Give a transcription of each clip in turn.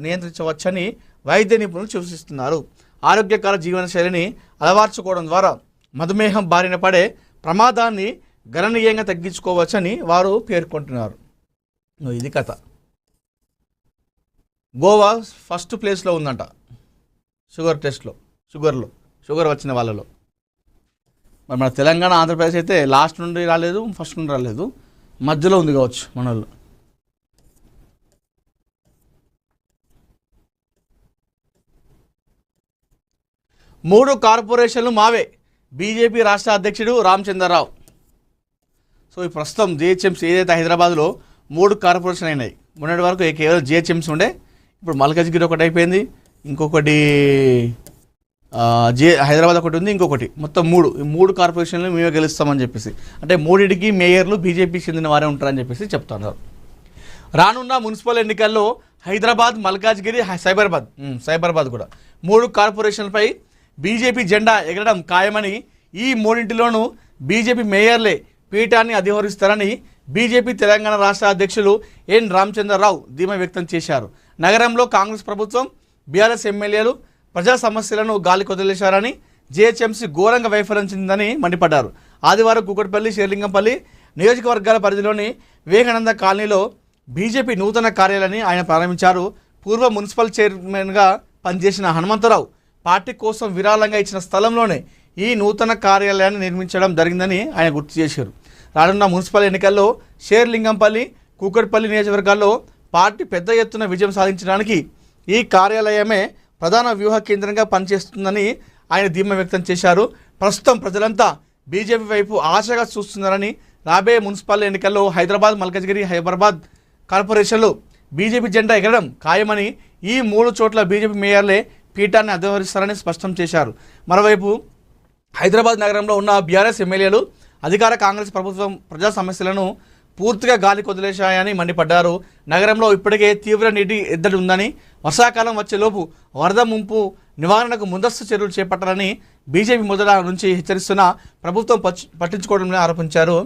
నియంత్రించవచ్చని వైద్య నిపుణులు సూచిస్తున్నారు. ఆరోగ్యకర జీవనశైలిని అలవర్చుకోవడం ద్వారా మధుమేహం బారిన పడే ప్రమాదాన్ని గణనీయంగా తగ్గించుకోవచ్చని వారు పేర్కొంటున్నారు. ఇది కథ. గోవా ఫస్ట్ ప్లేస్లో ఉందంట షుగర్ టెస్ట్లో, షుగర్ వచ్చిన వాళ్ళలో. మరి మన తెలంగాణ, ఆంధ్రప్రదేశ్ అయితే లాస్ట్ నుండి రాలేదు, ఫస్ట్ నుండి రాలేదు, మధ్యలో ఉంది కావచ్చు మన వాళ్ళు. మూడు కార్పొరేషన్లు మావే, బీజేపీ రాష్ట్ర అధ్యక్షుడు రామచంద్రరావు. సో ఈ ప్రస్తుతం జిహెచ్ఎంసీ ఏదైతే హైదరాబాద్లో 3 కార్పొరేషన్ అయినాయి, మొన్నటి వరకు కేవలం జిహెచ్ఎంసీ ఉండే, ఇప్పుడు మల్కాజ్గిరి ఒకటి అయిపోయింది, ఇంకొకటి హైదరాబాద్ ఒకటి ఉంది, ఇంకొకటి మొత్తం 3 కార్పొరేషన్లు మేమే గెలుస్తామని చెప్పేసి, అంటే 3టికి మేయర్లు బీజేపీకి చెందిన వారే ఉంటారని చెప్పేసి చెప్తున్నారు. రానున్న మున్సిపల్ ఎన్నికల్లో హైదరాబాద్, మల్కాజ్గిరి, సైబరాబాద్ కూడా 3 కార్పొరేషన్లపై బీజేపీ జెండా ఎగరడం ఖాయమని, ఈ 3టిలోనూ బీజేపీ మేయర్లే పీఠాన్ని అధిరోహిస్తారని బీజేపీ తెలంగాణ రాష్ట్ర అధ్యక్షులు ఎన్ రామచంద్రరావు ధీమా వ్యక్తం చేశారు. నగరంలో కాంగ్రెస్ ప్రభుత్వం, బీఆర్ఎస్ ఎమ్మెల్యేలు ప్రజా సమస్యలను గాలి కొదిలేశారని, జీహెచ్ఎంసీ ఘోరంగా వైఫల్యం చెందిందని మండిపడ్డారు. ఆదివారం కూకట్పల్లి, షేర్లింగంపల్లి నియోజకవర్గాల పరిధిలోని వివేకానంద కాలనీలో బీజేపీ నూతన కార్యాలయాన్ని ఆయన ప్రారంభించారు. పూర్వ మున్సిపల్ చైర్మన్గా పనిచేసిన హనుమంతరావు పార్టీ కోసం విరాళంగా ఇచ్చిన స్థలంలోనే ఈ నూతన కార్యాలయాన్ని నిర్మించడం జరిగిందని ఆయన గుర్తు చేశారు. రానున్న మున్సిపల్ ఎన్నికల్లో షేర్లింగంపల్లి, కూకట్పల్లి నియోజకవర్గాల్లో పార్టీ పెద్ద ఎత్తున విజయం సాధించడానికి ఈ కార్యాలయమే ప్రధాన వ్యూహ కేంద్రంగా పనిచేస్తుందని ఆయన ధీమా వ్యక్తం చేశారు. ప్రస్తుతం ప్రజలంతా బీజేపీ వైపు ఆశగా చూస్తున్నారని, రాబోయే మున్సిపల్ ఎన్నికల్లో హైదరాబాద్, మల్కాజ్గిరి, హైదరాబాద్ కార్పొరేషన్లు బీజేపీ జెండా ఎగరడం ఖాయమని, ఈ 3 చోట్ల బీజేపీ మేయర్లే పీఠాన్ని అధిరోహిస్తారని స్పష్టం చేశారు. మరోవైపు హైదరాబాద్ నగరంలో ఉన్న బీఆర్ఎస్ ఎమ్మెల్యేలు అధికార కాంగ్రెస్ ప్రభుత్వం ప్రజా సమస్యలను పూర్తిగా గాలి కొదిలేశాయని మండిపడ్డారు. నగరంలో ఇప్పటికే తీవ్ర నీటి ఎద్దడి ఉందని, వర్షాకాలం వచ్చేలోపు వరద ముంపు నివారణకు ముందస్తు చర్యలు చేపట్టాలని బీజేపీ మొదట నుంచి హెచ్చరిస్తున్న ప్రభుత్వం పట్టించుకోవడంలో ఆరోపించారు.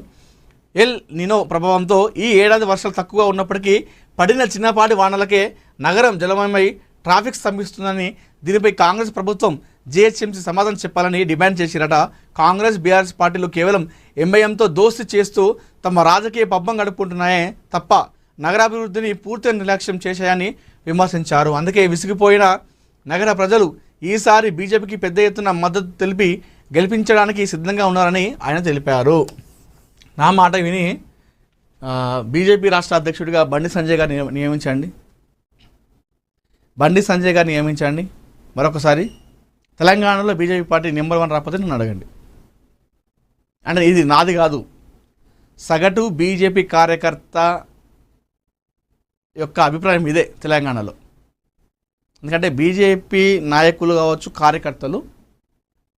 ఎల్ నినో ప్రభావంతో ఈ ఏడాది వర్షాలు తక్కువగా ఉన్నప్పటికీ పడిన చిన్నపాటి వానలకే నగరం జలమయమై ట్రాఫిక్ స్తంభిస్తుందని, దీనిపై కాంగ్రెస్ ప్రభుత్వం జీహెచ్ఎంసీ సమాధానం చెప్పాలని డిమాండ్ చేసిరట. కాంగ్రెస్, బీఆర్ఎస్ పార్టీలు కేవలం ఎంఐఎంతో దోస్తీ చేస్తూ తమ రాజకీయ పబ్బం గడుపుకుంటున్నాయే తప్ప నగరాభివృద్ధిని పూర్తిగా నిర్లక్ష్యం చేశాయని విమర్శించారు. అందుకే విసిగిపోయిన నగర ప్రజలు ఈసారి బీజేపీకి పెద్ద ఎత్తున మద్దతు తెలిపి గెలిపించడానికి సిద్ధంగా ఉన్నారని ఆయన తెలిపారు. నా మాట విని బీజేపీ రాష్ట్ర అధ్యక్షుడిగా బండి సంజయ్ గారిని నియమించండి. మరొకసారి తెలంగాణలో బీజేపీ పార్టీ నెంబర్ 1 రాకపోతే నన్ను అడగండి. అంటే ఇది నాది కాదు, సగటు బీజేపీ కార్యకర్త యొక్క అభిప్రాయం ఇదే తెలంగాణలో. ఎందుకంటే బీజేపీ నాయకులు కావచ్చు, కార్యకర్తలు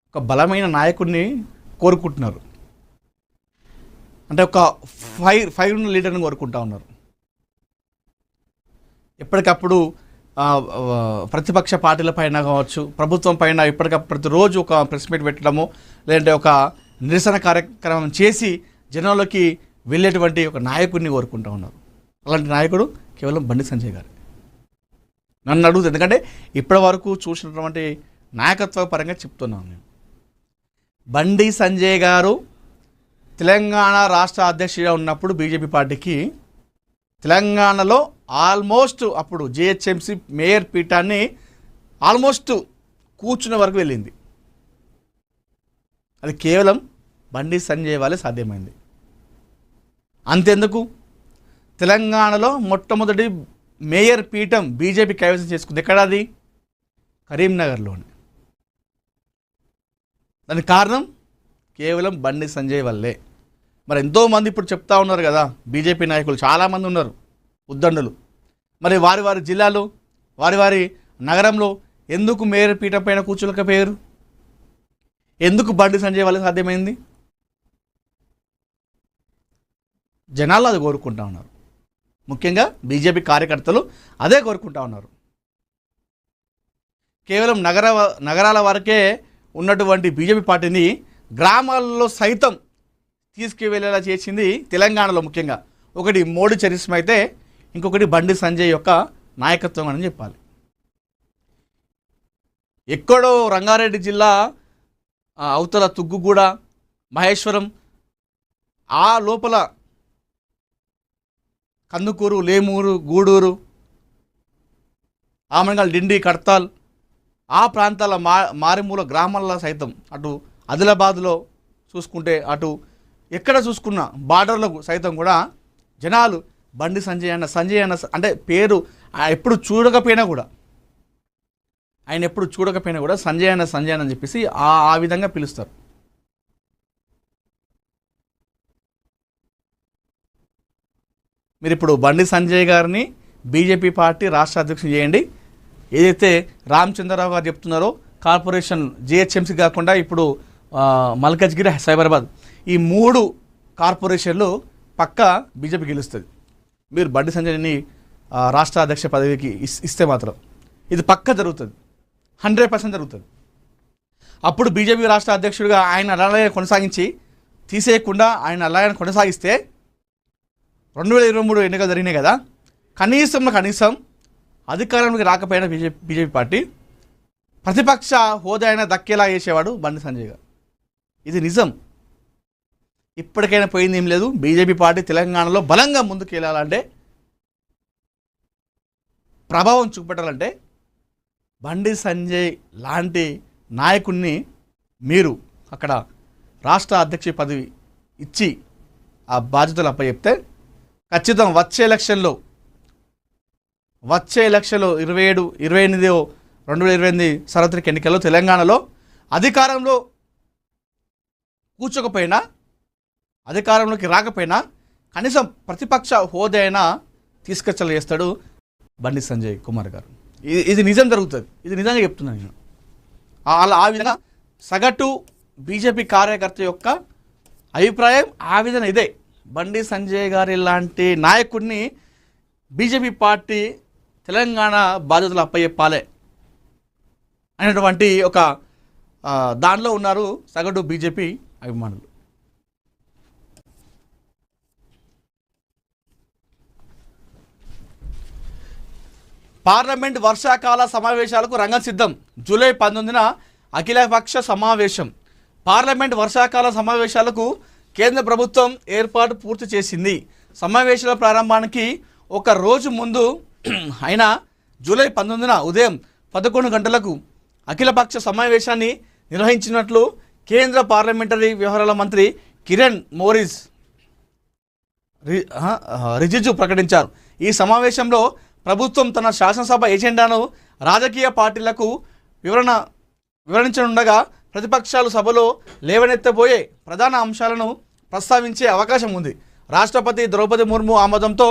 ఒక బలమైన నాయకుడిని కోరుకుంటున్నారు. అంటే ఒక ఫైర్ ఉన్న లీడర్ని కోరుకుంటా ఉన్నారు. ఎప్పటికప్పుడు ప్రతిపక్ష పార్టీల పైన కావచ్చు, ప్రభుత్వం పైన ఎప్పటికప్పుడు ప్రతిరోజు ఒక ప్రెస్ మీట్ పెట్టడము, లేదంటే ఒక నిరసన కార్యక్రమం చేసి జనంలోకి వెళ్ళేటువంటి ఒక నాయకుడిని కోరుకుంటూ ఉన్నారు. అలాంటి నాయకుడు కేవలం బండి సంజయ్ గారు. నన్ను అడుగుతుంది, ఎందుకంటే ఇప్పటి వరకు చూసినటువంటి నాయకత్వ పరంగా చెప్తున్నాను నేను. బండి సంజయ్ గారు తెలంగాణ రాష్ట్ర అధ్యక్షుడిగా ఉన్నప్పుడు బీజేపీ పార్టీకి తెలంగాణలో ఆల్మోస్ట్ అప్పుడు జిహెచ్ఎంసీ మేయర్ పీఠాన్ని ఆల్మోస్ట్ కూర్చున్న వరకు వెళ్ళింది. అది కేవలం బండి సంజయ్ వల్లే సాధ్యమైంది. అంతెందుకు, తెలంగాణలో మొట్టమొదటి మేయర్ పీఠం బీజేపీ కైవసం చేసుకుంది. ఎక్కడది? కరీంనగర్లోనే. దానికి కారణం కేవలం బండి సంజయ్ వల్లే. మరి ఎంతోమంది ఇప్పుడు చెప్తా ఉన్నారు కదా, బీజేపీ నాయకులు చాలామంది ఉన్నారు, ఉద్దండులు. మరి వారి వారి జిల్లాలో, వారి వారి నగరంలో ఎందుకు మేయర్ పీఠం పైన కూర్చోలేకపోయారు? ఎందుకు బండి సంజయ్ వల్ల సాధ్యమైంది? జనాలు అది కోరుకుంటా ఉన్నారు. ముఖ్యంగా బీజేపీ కార్యకర్తలు అదే కోరుకుంటా ఉన్నారు. కేవలం నగరాల వరకే ఉన్నటువంటి బీజేపీ పార్టీని గ్రామాల్లో సైతం తీసుకువెళ్ళేలా చేసింది తెలంగాణలో. ముఖ్యంగా ఒకటి మోడీ చరిస్మ అయితే, ఇంకొకటి బండి సంజయ్ యొక్క నాయకత్వం అని చెప్పాలి. ఎక్కడో రంగారెడ్డి జిల్లా అవతల తుగ్గుగూడ, మహేశ్వరం, ఆ లోపల కందుకూరు, లేమూరు, గూడూరు, ఆమనగల్, డిండి, కడ్తాల్, ఆ ప్రాంతాల మారిమూల గ్రామాల్లో సైతం, అటు ఆదిలాబాద్లో చూసుకుంటే, అటు ఎక్కడ చూసుకున్న బార్డర్లకు సైతం కూడా జనాలు బండి సంజయ్ అన్న అంటే పేరు ఎప్పుడు చూడకపోయినా కూడా, ఆయన ఎప్పుడు చూడకపోయినా కూడా సంజయ్ అన్న అని చెప్పేసి ఆ విధంగా పిలుస్తారు. మీరు ఇప్పుడు బండి సంజయ్ గారిని బీజేపీ పార్టీ రాష్ట్ర అధ్యక్షులు చేయండి. ఏదైతే రామచంద్రరావు గారు చెప్తున్నారో కార్పొరేషన్ జిహెచ్ఎంసీ కాకుండా ఇప్పుడు మల్కాజ్గిరి, సైబరాబాద్, ఈ 3 కార్పొరేషన్లు పక్కా బీజేపీ గెలుస్తుంది. మీరు బండి సంజయ్ని రాష్ట్ర అధ్యక్ష పదవికి ఇస్తే మాత్రం ఇది పక్కా జరుగుతుంది, 100% జరుగుతుంది. అప్పుడు బీజేపీ రాష్ట్ర అధ్యక్షుడిగా ఆయన అలాగే కొనసాగించి తీసేయకుండా ఆయన అలాగే కొనసాగిస్తే 2023 ఎన్నికలు జరిగినాయి కదా, కనీసం అధికారంలోకి రాకపోయినా బీజేపీ పార్టీ ప్రతిపక్ష హోదా అయినా దక్కేలా చేసేవాడు బండి సంజయ్ గారు. ఇది నిజం. ఇప్పటికైనా పోయింది ఏం లేదు. బీజేపీ పార్టీ తెలంగాణలో బలంగా ముందుకు వెళ్ళాలంటే, ప్రభావం చూపెట్టాలంటే బండి సంజయ్ లాంటి నాయకుడిని మీరు అక్కడ రాష్ట్ర అధ్యక్ష పదవి ఇచ్చి ఆ బాధ్యతలు అప్పచెప్తే ఖచ్చితంగా వచ్చే ఎలక్షన్లో 27, 28, 2028 సార్వత్రిక ఎన్నికల్లో తెలంగాణలో అధికారంలో కూర్చోకపోయినా, అధికారంలోకి రాకపోయినా కనీసం ప్రతిపక్ష హోదా అయినా తీసుకొచ్చేస్తాడు బండి సంజయ్ కుమార్ గారు. ఇది నిజం జరుగుతుంది. ఇది నిజంగా చెప్తున్నాను నేను. ఆ విధంగా సగటు బీజేపీ కార్యకర్త యొక్క అభిప్రాయం ఆ విధంగా ఇదే. బండి సంజయ్ గారి లాంటి నాయకుడిని బీజేపీ పార్టీ తెలంగాణ బాధ్యతలు అప్పచెప్పాలి అనేటువంటి ఒక దానిలో ఉన్నారు సగటు బీజేపీ అభిమానులు. పార్లమెంట్ వర్షాకాల సమావేశాలకు రంగం సిద్ధం. జూలై 19న అఖిలపక్ష సమావేశం. పార్లమెంట్ వర్షాకాల సమావేశాలకు కేంద్ర ప్రభుత్వం ఏర్పాటు పూర్తి చేసింది. సమావేశాల ప్రారంభానికి ఒక రోజు ముందు అయిన జూలై 19న ఉదయం 11 గంటలకు అఖిలపక్ష సమావేశాన్ని నిర్వహించినట్లు కేంద్ర పార్లమెంటరీ వ్యవహారాల మంత్రి కిరణ్ రిజిజు ప్రకటించారు. ఈ సమావేశంలో ప్రభుత్వం తన శాసనసభ ఎజెండాను రాజకీయ పార్టీలకు వివరించనుండగా ప్రతిపక్షాలు సభలో లేవనెత్తబోయే ప్రధాన అంశాలను ప్రస్తావించే అవకాశం ఉంది. రాష్ట్రపతి ద్రౌపది ముర్ము ఆమోదంతో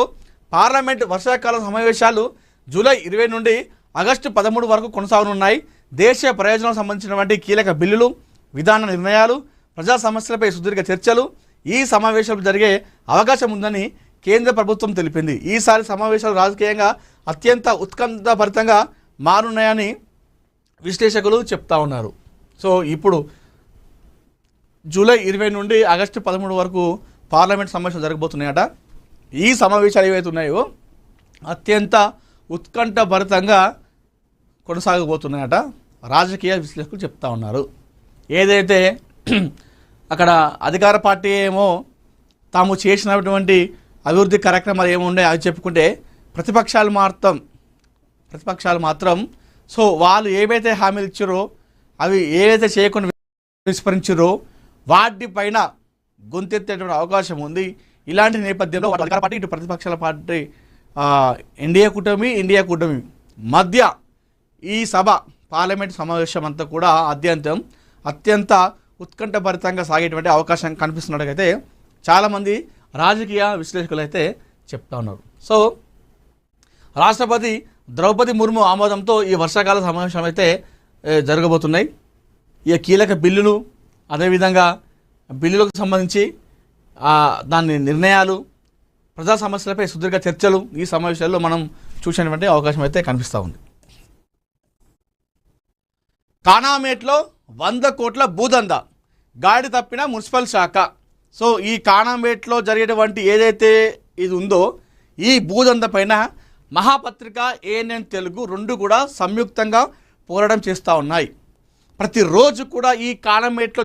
పార్లమెంట్ వర్షాకాల సమావేశాలు జూలై 20 నుండి ఆగస్టు 13 వరకు కొనసాగనున్నాయి. దేశ ప్రయోజనాలకు సంబంధించినటువంటి కీలక బిల్లులు, విధాన నిర్ణయాలు, ప్రజా సమస్యలపై సుదీర్ఘ చర్చలు ఈ సమావేశాలు జరిగే అవకాశం ఉందని కేంద్ర ప్రభుత్వం తెలిపింది. ఈసారి సమావేశాలు రాజకీయంగా అత్యంత ఉత్కంఠభరితంగా మారున్నాయని విశ్లేషకులు చెప్తా ఉన్నారు. సో ఇప్పుడు జూలై 20 నుండి ఆగస్టు 13 వరకు పార్లమెంట్ సమావేశాలు జరగబోతున్నాయట. ఈ సమావేశాలు ఏవైతే ఉన్నాయో అత్యంత ఉత్కంఠభరితంగా కొనసాగబోతున్నాయట రాజకీయ విశ్లేషకులు చెప్తా ఉన్నారు. ఏదైతే అక్కడ అధికార పార్టీ ఏమో తాము చేసినటువంటి అభివృద్ధి కార్యక్రమాలు ఏముండే అవి చెప్పుకుంటే ప్రతిపక్షాలు మాత్రం సో వాళ్ళు ఏవైతే హామీలు ఇచ్చారో అవి ఏవైతే చేయకుండా విస్మరించారో వాటిపైన గొంతెత్తేటువంటి అవకాశం ఉంది. ఇలాంటి నేపథ్యంలో అధికార పార్టీ ఇటు ప్రతిపక్షాల పార్టీ ఇండియా కూటమి మధ్య ఈ సభ పార్లమెంట్ సమావేశం అంతా కూడా అత్యంత ఉత్కంఠభరితంగా సాగేటువంటి అవకాశం కనిపిస్తున్నట్టుగైతే చాలామంది రాజకీయ విశ్లేషకులు అయితే చెప్తా ఉన్నారు. సో రాష్ట్రపతి ద్రౌపది ముర్ము ఆమోదంతో ఈ వర్షాకాల సమావేశం అయితే జరగబోతున్నాయి. ఈ కీలక బిల్లులు, అదేవిధంగా బిల్లులకు సంబంధించి దాని నిర్ణయాలు, ప్రజా సమస్యలపై సుదీర్ఘ చర్చలు ఈ సమావేశాల్లో మనం చూసేటువంటి అవకాశం అయితే కనిపిస్తూ ఉంది. కానామేట్లో 100 కోట్ల భూదందా, గాడి తప్పిన మున్సిపల్ శాఖ. సో ఈ కానామేట్లో జరిగేటువంటి ఏదైతే ఇది ఉందో ఈ భూదంద పైన మహాపత్రిక, ఏఎన్ఎన్ తెలుగు రెండు కూడా సంయుక్తంగా పోరాటం చేస్తూ ఉన్నాయి. ప్రతిరోజు కూడా ఈ కానమేట్లో